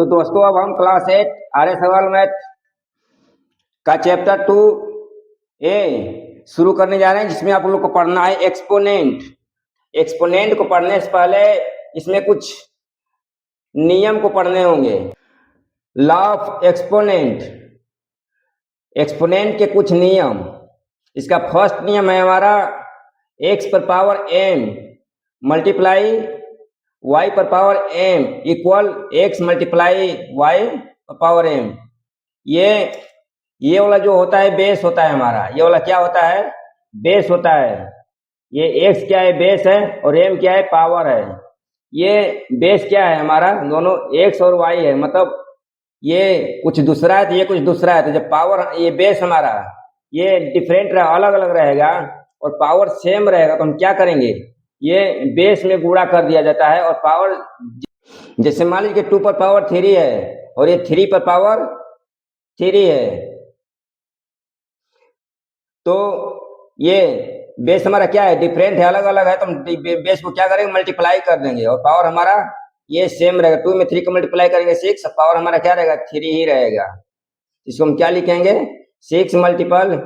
तो दोस्तों अब हम क्लास 8 आर्य सवाल मैथ का चैप्टर 2 ए शुरू करने जा रहे हैं, जिसमें आप लोग को पढ़ना है एक्सपोनेंट। एक्सपोनेंट को पढ़ने से पहले इसमें कुछ नियम को पढ़ने होंगे। लॉ ऑफ एक्सपोनेंट, एक्सपोनेंट के कुछ नियम। इसका फर्स्ट नियम है हमारा एक्स पर पावर एम मल्टीप्लाई y पर power m equal x multiply y पर पावर m। ये वाला जो होता है बेस होता है हमारा, ये वाला क्या होता है? बेस होता है। ये x क्या है? बेस है, और m क्या है? पावर है। ये बेस क्या है हमारा? दोनों x और y है, मतलब ये कुछ दूसरा है तो ये कुछ दूसरा है। तो जब पावर, ये बेस हमारा ये डिफरेंट रहा, अलग अलग रहेगा, और पावर सेम रहेगा, तो हम क्या करेंगे? ये बेस में गुणा कर दिया जाता है। और पावर, जैसे मान लीजिए 2 पर पावर 3 है और ये 3 पर पावर 3 है, तो ये बेस हमारा क्या है? डिफरेंट है, अलग अलग है, तो हम बेस को क्या करेंगे? मल्टीप्लाई कर देंगे। और पावर हमारा ये सेम रहेगा। 2 में 3 को मल्टीप्लाई करेंगे 6, पावर हमारा क्या रहेगा? 3 ही रहेगा। इसको हम क्या लिखेंगे? 6 मल्टीपल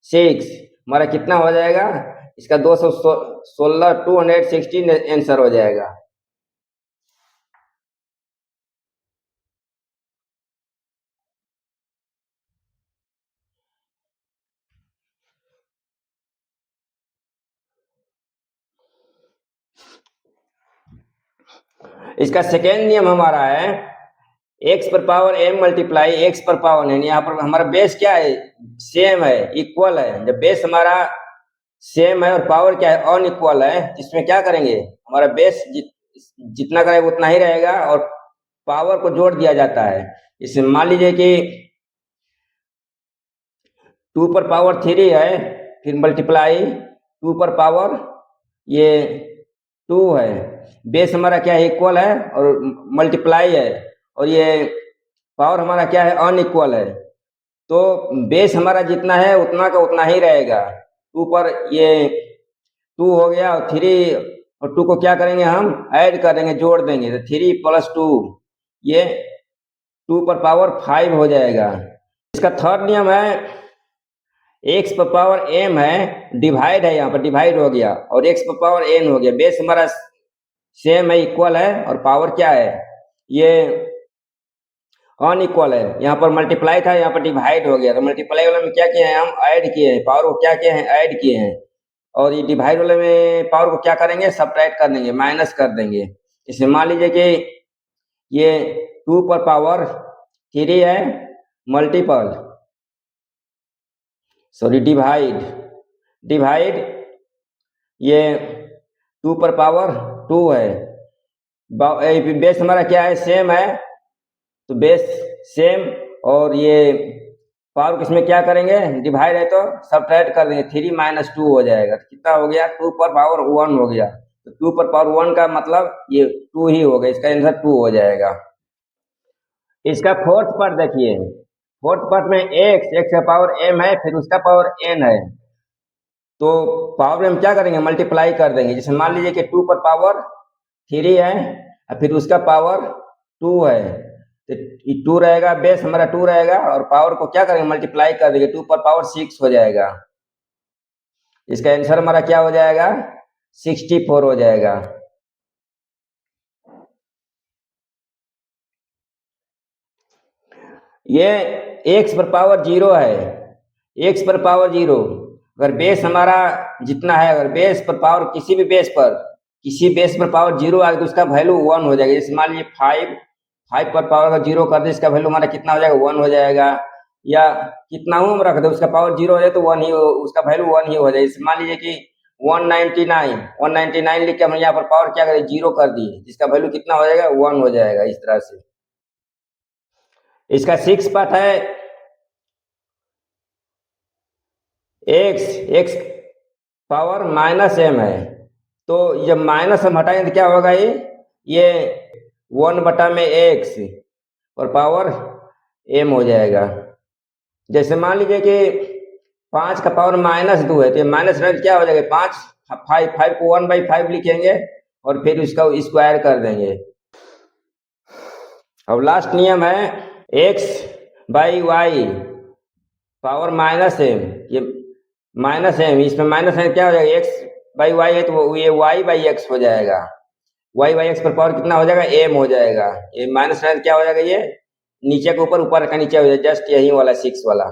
6 हमारा कितना हो जाएगा? इसका 216 216 आंसर हो जाएगा। इसका सेकेंड नियम हमारा है x पर पावर m मल्टीप्लाई x पर पावर n। यहाँ पर हमारा बेस क्या है? सेम है, इक्वल है। जब बेस हमारा सेम है और पावर क्या है? अनइक्वल है, इसमें क्या करेंगे? हमारा बेस जितना करेगा उतना ही रहेगा, और पावर को जोड़ दिया जाता है। इसमें मान लीजिए कि 2 पर पावर 3 है, फिर मल्टीप्लाई 2 पर पावर ये 2 है। बेस हमारा क्या है? इक्वल है, और मल्टीप्लाई है, और ये पावर हमारा क्या है? अनइक्वल है। तो बेस हमारा जितना है उतना का उतना ही रहेगा। 2 पर ये 2 हो गया, और 3 और 2 को क्या करेंगे? हम ऐड कर देंगे, जोड़ देंगे, तो 3 + 2 ये 2 पर पावर 5 हो जाएगा। इसका थर्ड नियम है x पर पावर m है, डिवाइड है, यहाँ पर डिवाइड हो गया, और x पर पावर n हो गया। बेस हमारा सेम है, इक्वल है, और पावर क्या है? ये अनइक्वल है। यहाँ पर मल्टीप्लाई था, यहाँ पर डिवाइड हो गया, तो मल्टीप्लाई वाले में क्या किए हैं? हम ऐड किए हैं, पावर को क्या किए हैं? ऐड किए हैं। और ये डिवाइड वाले में पावर को क्या करेंगे? सब्ट्रैक्ट कर देंगे, माइनस कर देंगे। इसमें मान लीजिए कि ये 2 पर पावर 3 है मल्टीपल, सॉरी डिवाइड ये 2 पर पावर 2 है। बेस हमारा क्या है? सेम है, तो बेस सेम, और ये पावर किसमें क्या करेंगे? डिवाइड है तो सब्ट्रैक्ट कर देंगे, 3 - 2 हो जाएगा। तो कितना हो गया? 2 पर पावर 1 हो गया। तो 2 पर पावर 1 का मतलब ये 2 ही हो गया, इसका आंसर 2 हो जाएगा। इसका फोर्थ पार्ट देखिए, फोर्थ पार्ट में x का पावर m है, फिर उसका पावर n है, तो पावर में हम क्या करेंगे? मल्टीप्लाई कर देंगे। जैसे मान लीजिए कि 2 पर पावर 3 है, और फिर उसका पावर 2 है, तो 2 रहेगा, बेस हमारा 2 रहेगा, और पावर को क्या करेंगे? मल्टीप्लाई कर देंगे, 2 पर पावर 6 हो जाएगा। इसका आंसर हमारा क्या हो जाएगा? 64 हो जाएगा। ये x पर पावर 0 है, x पर पावर 0। अगर बेस हमारा जितना है, अगर बेस पर पावर किसी बेस पर पावर 0 आ गया, तो उसका वैल्यू 1 हो जाएगा। जैसे मान लीजिए 5 पर पावर अगर 0 कर दे, इसका वैल्यू हमारा कितना हो जाएगा? 1 हो जाएगा। या कितना हम रख दे, उसका पावर 0 हो जाए तो 1 ही, उसका वैल्यू 1 ही हो जाएगा। जैसे मान लीजिए कि 199 लिख के हम यहाँ पर पावर क्या करें? 0 कर दिए, जिसका वैल्यू कितना हो जाएगा? 1 हो जाएगा। इस तरह से इसका 6 पार्ट है x पावर -m है, तो जब माइनस हम हटाएंगे तो क्या होगा? ये 1/x और पावर m हो जाएगा। जैसे मान लीजिए कि 5 का पावर -2 है, तो माइनस क्या हो जाएगा? 5 को 1/5 लिखेंगे, और फिर इसका स्क्वायर कर देंगे। अब लास्ट नियम है x by y power minus m, ये माइनस एम, इसमें माइनस है क्या हो जाएगा, एक्स बाई वाई है तो ये वाई बाई एक्स हो जाएगा, वाई बाई एक्स पर पावर कितना हो जाएगा, एम हो जाएगा, ये माइनस है क्या हो जाएगा, ये नीचे के ऊपर ऊपर का नीचे हो जाएगा, जस्ट यही वाला 6 वाला।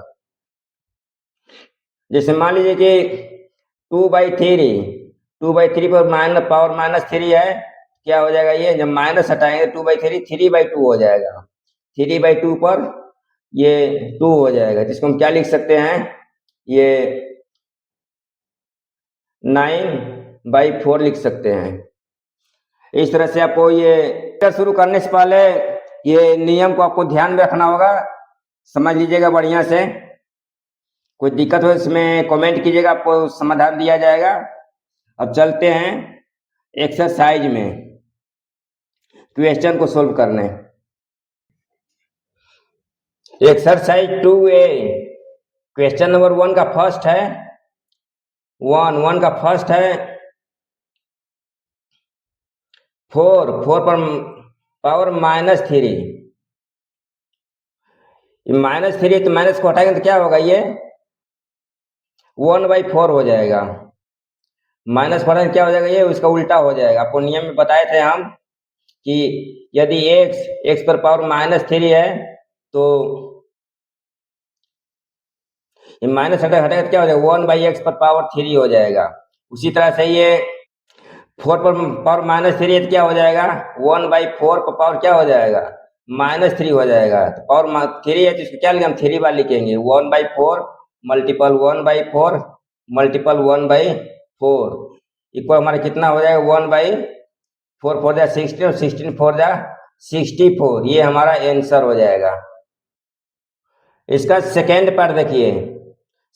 जैसे मान लीजिए कि 2/3, 2/3 पर माइनस पावर -3 है, क्या हो जाएगा, ये जब माइनस हटाएंगे 2/3 3/2 हो जाएगा, 3/2 पर ये 2 हो जाएगा, जिसको हम क्या लिख सकते हैं, ये 9/4 लिख सकते हैं। इस तरह से आपको ये शुरू करने से पहले ये नियम को आपको ध्यान में रखना होगा, समझ लीजिएगा बढ़िया से, कोई दिक्कत हो इसमें कमेंट कीजिएगा, आपको समाधान दिया जाएगा। अब चलते हैं एक्सरसाइज में क्वेश्चन को सोल्व करने। एक्सरसाइज 2A क्वेश्चन नंबर 1 का फर्स्ट है, 1 का फर्स्ट है 4 पर पावर -3, -3 तो माइनस को हटाएंगे तो क्या होगा, ये 1/4 हो जाएगा, माइनस पर क्या हो जाएगा, ये उसका उल्टा हो जाएगा। आपको नियम में बताए थे हम कि यदि x पर पावर -3 है तो ये माइनस हटेगा तो क्या हो जाएगा, 1/x पर पावर 3 हो जाएगा। उसी तरह से ये 4 पर पावर -3 है तो क्या हो जाएगा, 1/4 पर पावर क्या हो जाएगा, -3 हो जाएगा। तो पावर 3 है तो इसको क्या लिखेंगे, हम 3 बार लिखेंगे, 1/4 मल्टीपल 1/4 मल्टीपल 1/4 इक्वल हमारा कितना हो जाएगा, 1/4 4 जा 16 और 16 4 जा 64, ये हमारा आंसर हो जाएगा। इसका सेकेंड पार्ट देखिए,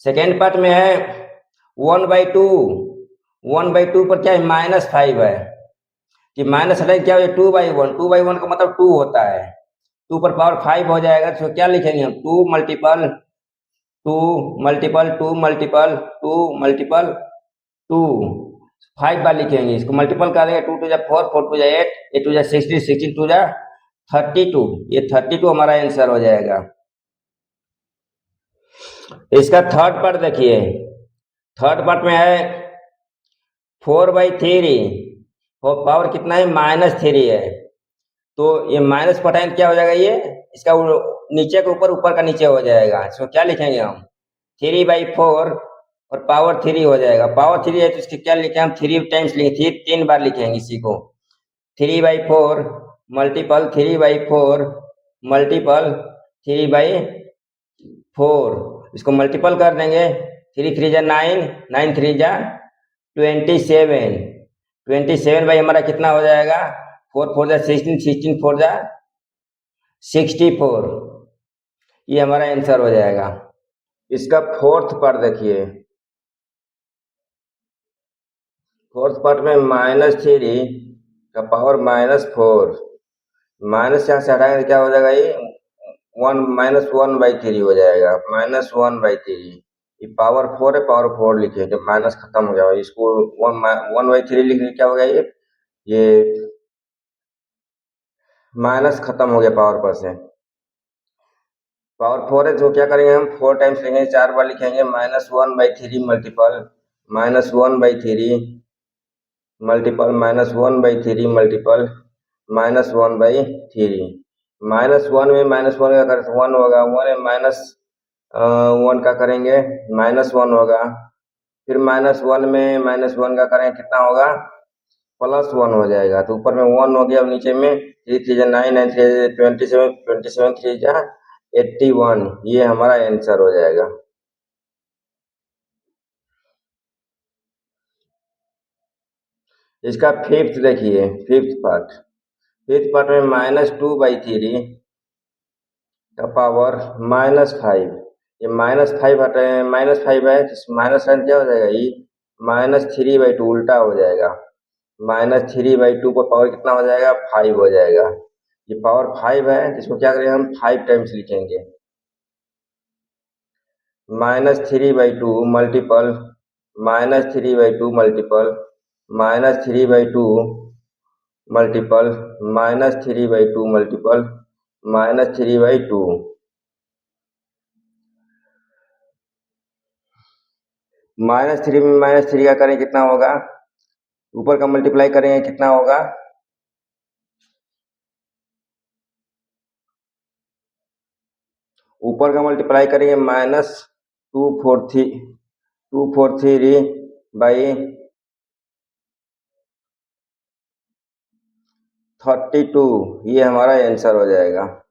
सेकेंड पार्ट में है 1/2, 1/2 पर क्या है, -5 है, कि माइनस हटाए क्या हो जाए, 2/1, 2/1 का मतलब 2 होता है, 2 पर पावर 5 हो जाएगा, तो क्या लिखेंगे हम, 2 मल्टीपल 2 मल्टीपल 2 मल्टीपल 2 मल्टीपल 2, 5 बार लिखेंगे, इसको मल्टीपल करेंगे, 2 2 जा 4 4 2 जा 8 8 2 जा 16 16 2 जा 32, ये 32 हमारा आंसर हो जाएगा। इसका थर्ड पार्ट देखिए, थर्ड पार्ट में है 4/3 और पावर कितना है, -3 है, तो ये माइनस पटाएंगे क्या हो जाएगा, ये इसका नीचे के ऊपर ऊपर का नीचे हो जाएगा, इसको क्या लिखेंगे हम, 3/4 और पावर 3 हो जाएगा, पावर 3 है तो इसके क्या लिखे हम, 3 टाइम्स लिखेंगे, 3 बार लिखेंगे इसी को, 3/4 मल्टीपल 3/4 मल्टीपल 3/4, इसको मल्टीपल कर देंगे, 3 3 जा 9 9 3 जा 27, 27 भाई हमारा कितना हो जाएगा, 4 4 जा 16 16 4 जा 64, ये हमारा आंसर हो जाएगा। इसका फोर्थ पार्ट देखिए, फोर्थ पार्ट में -3 का पावर -4, माइनस यहाँ से हटाएंगे तो क्या हो जाएगा, ये 1 हो जाएगा, -1/3, ये पावर 4 है, पावर 4 लिखे जब माइनस खत्म हो गया, इसको 1/3 लिखने क्या हो गया, ये माइनस खत्म हो गया पावर पर से, पावर 4 है तो क्या करेंगे हम, 4 टाइम्स लिखेंगे, 4 बार लिखेंगे, -1/3 मल्टीपल -1/3 मल्टीपल -1/3 मल्टीपल -1/3, -1 में -1 का कर 1 होगा, 1 में -1 का करेंगे -1 होगा, फिर -1 में -1 का करेंगे कितना होगा, +1 हो जाएगा, तो ऊपर में 1 हो गया, अब नीचे में 3 3 जा 9 9 3 27 27 3 जा 81, ये हमारा आंसर हो जाएगा। इसका फिफ्थ देखिए, फिफ्थ पार्ट में -2/3 का पावर -5, ये -5 हटे, -5 है तो माइनस साइन क्या हो जाएगा, ये -3/2 उल्टा हो जाएगा, -3/2 पर पावर कितना हो जाएगा, 5 हो जाएगा, ये पावर 5 है इसको क्या करेंगे हम, 5 टाइम्स लिखेंगे, -3/2 मल्टीपल -3/2 मल्टीपल -3/2 मल्टीपल -3/2 मल्टीपल -3/2। -3 में -3 का करें कितना होगा? ऊपर का मल्टीप्लाई करेंगे कितना होगा? ऊपर का मल्टीप्लाई करेंगे -243/32, ये हमारा आंसर हो जाएगा।